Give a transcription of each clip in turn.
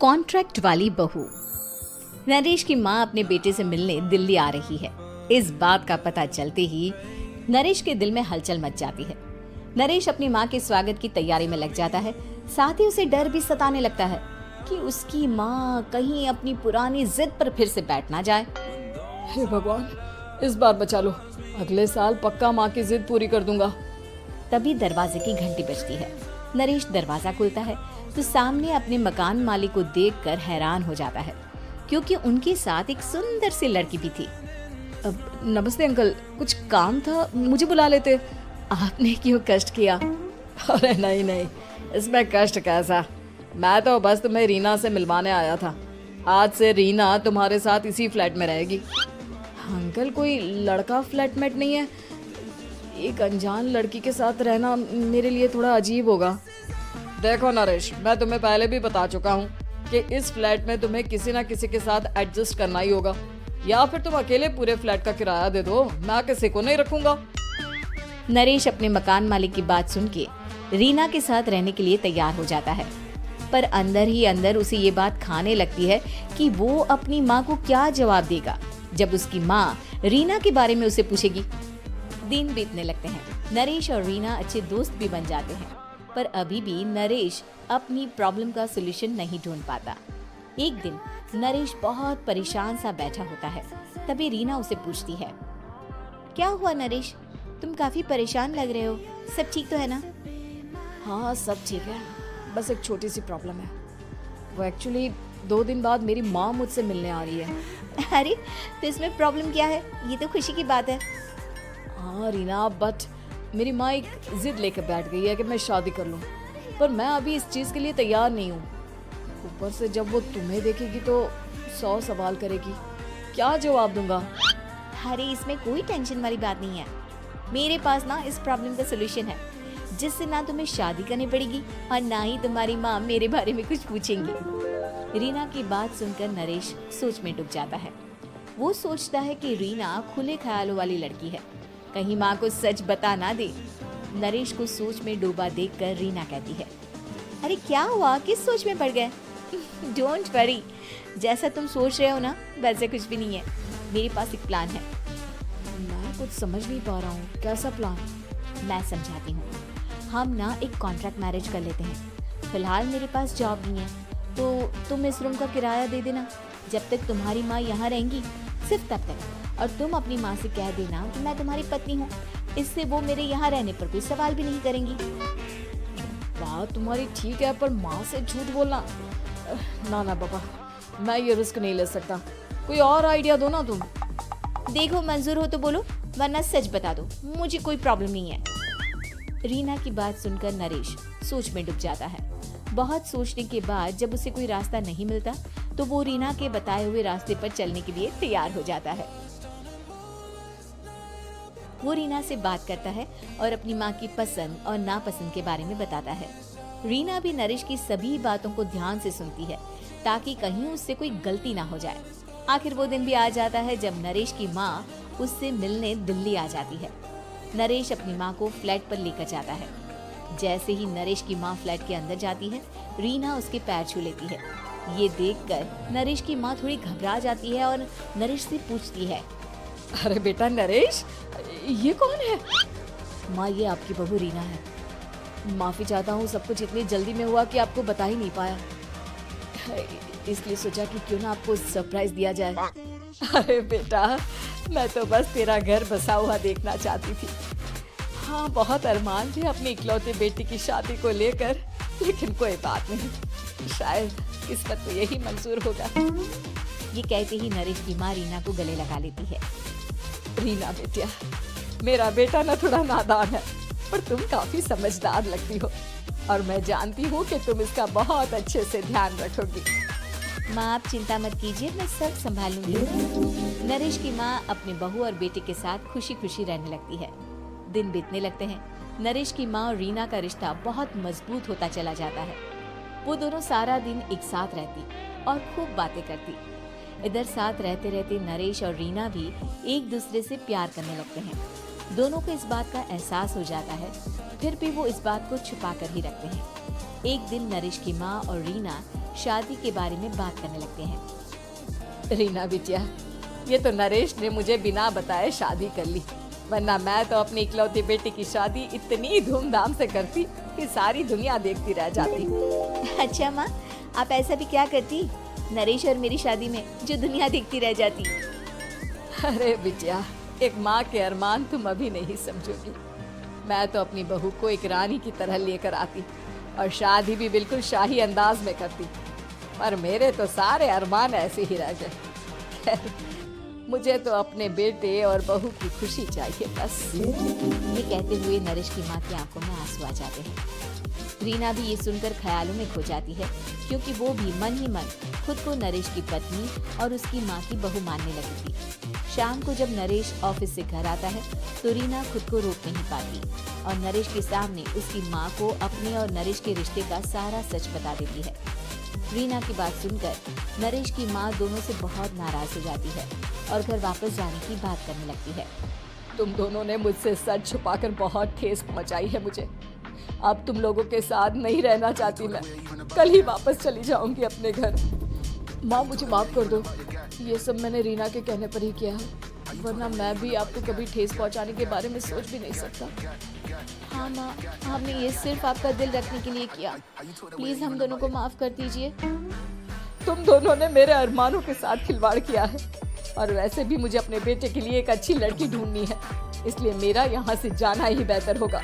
Contract वाली बहू। नरेश की माँ अपने बेटे से मिलने दिल्ली आ रही है। इस बात का पता चलते ही नरेश के दिल में हलचल मच जाती है। नरेश अपनी माँ के स्वागत की तैयारी में लग जाता है। साथ ही उसे डर भी सताने लगता है कि उसकी माँ कहीं अपनी पुरानी जिद पर फिर से बैठ ना जाए। हे भगवान, इस बार बचा लो, अगले साल पक्का माँ की जिद पूरी कर दूंगा। तभी दरवाजे की घंटी बजती है। नरेश दरवाजा खोलता है तो सामने अपने मकान मालिक को देखकर हैरान हो जाता है, क्योंकि उनके साथ एक सुंदर सी लड़की भी थी। नमस्ते अंकल, कुछ काम था, मुझे बुला लेते। आपने क्यों कष्ट किया? अरे नहीं, इसमें कष्ट कैसा, मैं तो बस तुम्हें रीना से मिलवाने आया था। आज से रीना तुम्हारे साथ इसी फ्लैट में रहेगी। अंकल, कोई लड़का फ्लैटमेट नहीं है? एक अनजान लड़की के साथ रहना मेरे लिए थोड़ा अजीब होगा। देखो नरेश, मैं तुम्हें पहले भी बता चुका हूँ कि इस फ्लैट में तुम्हें किसी ना किसी के साथ एडजस्ट करना ही होगा, या फिर तुम अकेले पूरे फ्लैट का किराया दे दो, मैं किसी को नहीं रखूंगा। नरेश अपने मकान मालिक की बात सुन के रीना के साथ रहने के लिए तैयार हो जाता है, पर अंदर ही अंदर उसे ये बात खाने लगती है कि वो अपनी माँ को क्या जवाब देगा जब उसकी माँ रीना के बारे में उसे पूछेगी। दिन बीतने लगते हैं। नरेश और रीना अच्छे दोस्त भी बन जाते हैं, पर अभी भी नरेश अपनी प्रॉब्लम का सलूशन नहीं ढूंढ पाता। एक दिन नरेश बहुत परेशान सा बैठा होता है। तभी रीना उसे पूछती है, क्या हुआ नरेश, तुम काफी परेशान लग रहे हो, सब ठीक तो है ना? हाँ, सब ठीक है, बस एक छोटी सी प्रॉब्लम है। वो एक्चुअली 2 दिन बाद मेरी माँ मुझसे मिलने आ रही है। अरे, तो इसमें प्रॉब्लम क्या है? ये तो खुशी की बात है। हाँ रीना, बट मेरी माँ एक जिद लेकर बैठ गई है कि मैं शादी कर लूँ, पर मैं अभी इस चीज़ के लिए तैयार नहीं हूँ। ऊपर से जब वो तुम्हें देखेगी तो 100 सवाल करेगी, क्या जवाब दूंगा? अरे, इसमें कोई टेंशन वाली बात नहीं है। मेरे पास ना इस प्रॉब्लम का सलूशन है, जिससे ना तुम्हें शादी करनी पड़ेगी और ना ही तुम्हारी माँ मेरे बारे में कुछ पूछेंगी। रीना की बात सुनकर नरेश सोच में डूब जाता है। वो सोचता है कि रीना खुले ख्यालों वाली लड़की है, कहीं माँ को सच बता ना दे। नरेश को सोच में डूबा देखकर रीना कहती है, अरे क्या हुआ, किस सोच में पड़ गए? डोंट वरी, जैसा तुम सोच रहे हो ना वैसे कुछ भी नहीं है। मेरे पास एक प्लान है। मैं कुछ समझ नहीं पा रहा हूँ, कैसा प्लान? मैं समझाती हूँ। हम ना एक कॉन्ट्रैक्ट मैरिज कर लेते हैं। फिलहाल मेरे पास जॉब नहीं है, तो तुम इस रूम का किराया दे देना जब तक तुम्हारी माँ यहाँ रहेंगी, सिर्फ तब तक। और तुम अपनी माँ से कह देना कि मैं तुम्हारी पत्नी हूँ, इससे वो मेरे यहाँ रहने पर कोई सवाल भी नहीं करेंगी। बात तुम्हारी ठीक है, पर माँ से झूठ बोलना, ना पापा, मैं ये रिस्क नहीं ले सकता। कोई और आइडिया दो ना तुम। देखो, मंजूर हो तो बोलो, वरना सच बता दो, मुझे कोई प्रॉब्लम नहीं है। रीना की बात सुनकर नरेश सोच में डूब जाता है। बहुत सोचने के बाद जब उसे कोई रास्ता नहीं मिलता, तो वो रीना के बताए हुए रास्ते पर चलने के लिए तैयार हो जाता है। वो रीना से बात करता है और अपनी माँ की पसंद और नापसंद के बारे में बताता है। रीना भी नरेश की सभी बातों को ध्यान से सुनती है, ताकि कहीं उससे कोई गलती ना हो जाए। आखिर वो दिन भी आ जाता है जब नरेश की माँ उससे मिलने दिल्ली आ जाती है। नरेश अपनी माँ को फ्लैट पर लेकर जाता है। जैसे ही नरेश की माँ फ्लैट के अंदर जाती है, रीना उसके पैर छू लेती है। ये देखकर नरेश की माँ थोड़ी घबरा जाती है और नरेश से पूछती है, अरे बेटा नरेश, ये कौन है? माँ, ये आपकी बहू रीना है। माफी चाहता हूँ, सब कुछ इतनी जल्दी में हुआ कि आपको बता ही नहीं पाया, इसलिए सोचा कि क्यों ना आपको सरप्राइज दिया जाए। अरे बेटा, मैं तो बस तेरा घर बसा हुआ देखना चाहती थी। हाँ, बहुत अरमान थे अपनी इकलौते बेटी की शादी को लेकर, लेकिन कोई बात नहीं, शायद किस्मत को यही मंजूर होगा। ये कहते ही नरेश की माँ रीना को गले लगा लेती है। रीना बेटिया, मेरा बेटा ना थोड़ा नादान है, पर तुम काफी समझदार लगती हो, और मैं जानती हूँ कि तुम इसका बहुत अच्छे से ध्यान रखोगी। माँ, आप चिंता मत कीजिए, मैं सब संभाल लूंगी। नरेश की माँ अपने बहू और बेटे के साथ खुशी खुशी रहने लगती है। दिन बीतने लगते हैं। नरेश की माँ और रीना का रिश्ता बहुत मजबूत होता चला जाता है। वो दोनों सारा दिन एक साथ रहती और खूब बातें करती। इधर साथ रहते रहते नरेश और रीना भी एक दूसरे से प्यार करने लगते हैं। दोनों को इस बात का एहसास हो जाता है, फिर भी वो इस बात को छुपा कर ही रखते हैं। एक दिन नरेश की माँ और रीना शादी के बारे में बात करने लगते हैं। रीना बिटिया, ये तो नरेश ने मुझे बिना बताए शादी कर ली, वरना मैं तो अपनी इकलौती बेटी की शादी इतनी धूमधाम से करती कि सारी दुनिया देखती रह जाती। अच्छा माँ, आप ऐसा भी क्या करती नरेश और मेरी शादी में जो दुनिया देखती रह जाती? अरे बिटिया, एक माँ के अरमान तुम अभी नहीं समझोगी। मैं तो अपनी बहू को एक रानी की तरह लेकर आती और शादी भी बिल्कुल शाही अंदाज में करती, पर मेरे तो सारे अरमान ऐसे ही रह गए। खैर, मुझे तो अपने बेटे और बहू की खुशी चाहिए बस। ये कहते हुए नरेश की माँ की आंखों में आंसू आ जाते हैं। रीना भी ये सुनकर ख्यालों में खो जाती है, क्योंकि वो भी मन ही मन खुद को नरेश की पत्नी और उसकी माँ की बहू मानने लगी थी। शाम को जब नरेश ऑफिस से घर आता है तो रीना खुद को रोक नहीं पाती और नरेश के सामने उसकी माँ को अपने और नरेश के रिश्ते का सारा सच बता देती है। रीना की बात सुनकर नरेश की माँ दोनों से बहुत नाराज हो जाती है और घर वापस जाने की बात करने लगती है। तुम दोनों ने मुझसे सच छुपाकर बहुत ठेस पहुंचाई है मुझे। अब तुम लोगों के साथ नहीं रहना चाहती मैं, कल ही वापस चली जाऊंगी अपने घर। माँ, मुझे माफ कर दो, ये सब मैंने रीना के कहने पर ही किया है, वरना मैं भी आपको कभी ठेस पहुंचाने के बारे में सोच भी नहीं सकता। हाँ माँ, हमने ये सिर्फ आपका दिल रखने के लिए किया, प्लीज हम दोनों को माफ कर दीजिए। तुम दोनों ने मेरे अरमानों के साथ खिलवाड़ किया है, और वैसे भी मुझे अपने बेटे के लिए एक अच्छी लड़की ढूंढनी है, इसलिए मेरा यहाँ से जाना ही बेहतर होगा।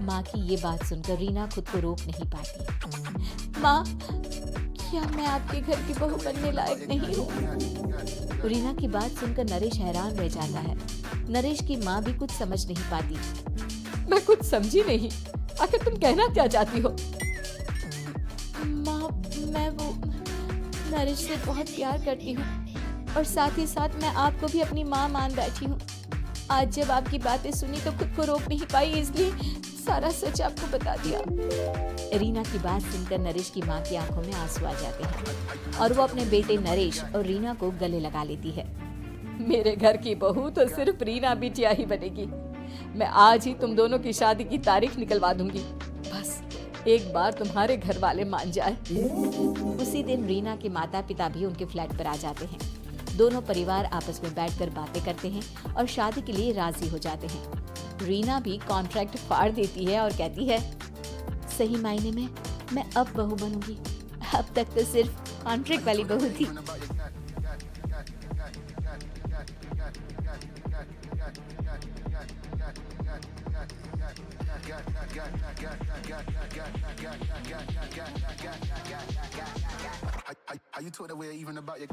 माँ की ये बात सुनकर रीना खुद को रोक नहीं पाती। माँ, क्या मैं आपके घर की बहू बनने लायक नहीं हूँ? रीना की बात सुनकर नरेश हैरान रह जाता है। नरेश की माँ भी कुछ समझ नहीं पाती। मैं कुछ समझी नहीं, आखिर तुम कहना क्या चाहती हो? माँ, मैं वो नरेश से बहुत प्यार करती हूँ और साथ ही साथ मैं आपको भी अपनी माँ मान बैठी हूँ। आज जब आपकी बातें सुनी तो खुद को रोक नहीं पाई, इसलिए सारा सच आपको बता दिया। रीना की बात सुनकर नरेश की माँ की आंखों में आंसू आ जाते हैं और वो अपने बेटे नरेश और रीना को गले लगा लेती है। मेरे घर की बहू तो सिर्फ रीना बिटिया ही बनेगी। मैं आज ही तुम दोनों की शादी की तारीख निकलवा दूंगी, बस एक बार तुम्हारे घर वाले मान जाए। उसी दिन रीना के माता पिता भी उनके फ्लैट पर आ जाते हैं। दोनों परिवार आपस में बैठकर बातें करते हैं और शादी के लिए राजी हो जाते हैं। रीना भी कॉन्ट्रैक्ट फाड़ देती है और कहती है, सही मायने में मैं अब बहू बनूंगी, अब तक तो सिर्फ कॉन्ट्रैक्ट वाली बहू थी। How you talk that way even about your